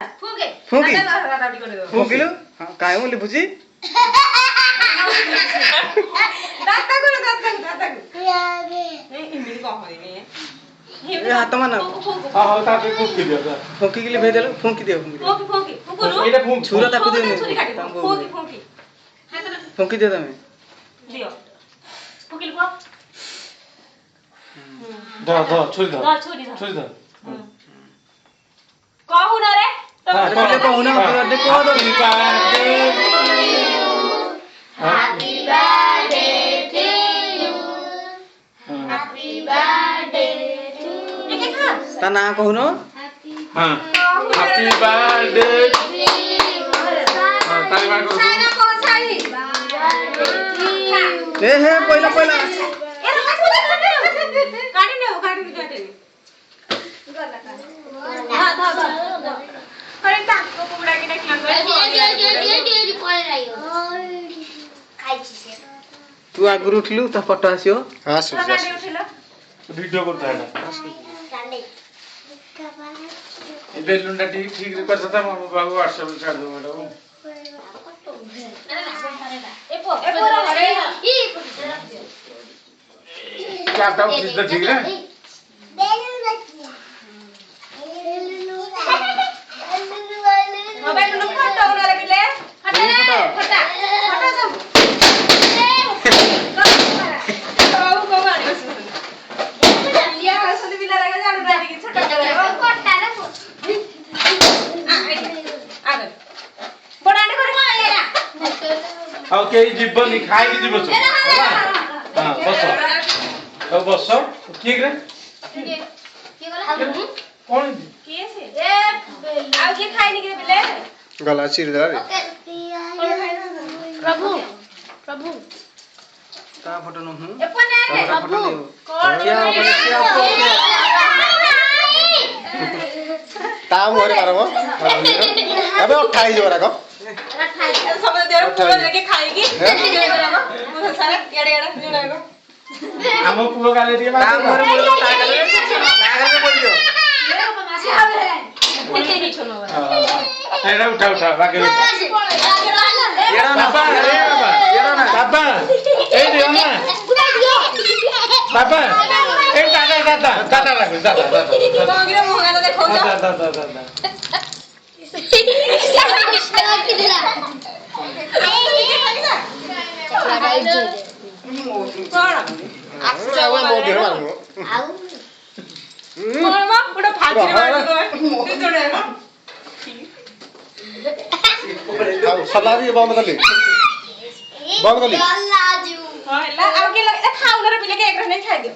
फुके फुकी राडी कर दो फुकिलु काय बोली बुझी दाता को नहीं इमिल को हो नहीं ए हाथ माना हां हां ता पे फुकी दियो ता फुकी के लिए भेज देलो फुकी दियो फुकी फुकुरु एटा फुक छुरा ताकू दियो छुरी काटी फुकी हाथ फुकी दियो तमे दियो फुकिल को दा छुरी दा छुरी छुरी दा कहू ना रे अरे पहले कहू ना बर्थडे को दो happy birthday to you happy birthday to ये खा ता ना कहू न हां हैप्पी बर्थडे हां ताली मार करो सारा कौन साई ए हे पहिला पहिला ए काटी ने गला का हां धा अरे ता को कुबड़ा के देखला दे पळे रायो खाइछि से तू आगुर उठलु ता फोटो आसियो हां गाड़ी उठिलो वीडियो करता है डाले ए बेलुंडा ठीक रे करता था मम्मी बाबू व्हाट्सएप में छाड़ दो मैडम ए पोरा हरे ई क्या था उस तो ठीक है मोबाइल नु फोटो उना रे बिले फटा रे फटा फटा सब बाबू को मारी लिया हसले बिला लगा जाडू डाली की छोटा कर कोटा रे आगे बडाने करे एरा ओके जीवन खाई की जीवन हां बस अब बस ठीक रे कौन के से ए आउ के खाइनी के बिले गला चिर दे रे प्रभु प्रभु ता फोटो न हूं ए पने रे प्रभु कौन क्या ता मोरे मारबो अबे खाई जो राको सब दे पूरा लेके खाएगी के बराबर सारा एड़े एड़े जुड़ागो हम पुरो गाले दिए ता मोरे बोल ता गाले बोल दियो एड़ा उठा उठा बाकी येड़ा ना बाबा अरे बाबा येड़ा ना बाबा ए दियो ना बाबा ए दादा लागो दादा बागरे मोहगाला देखो जा दादा कौन आवा मो देर मारबो आउ मामा बड़ा फाजी मार दो ते जोड़े ना सलारी बंद कर ले बंद कर ले लाजू हां ला आगे लग खाऊ ना रे बिले के एक नहीं खाई दियो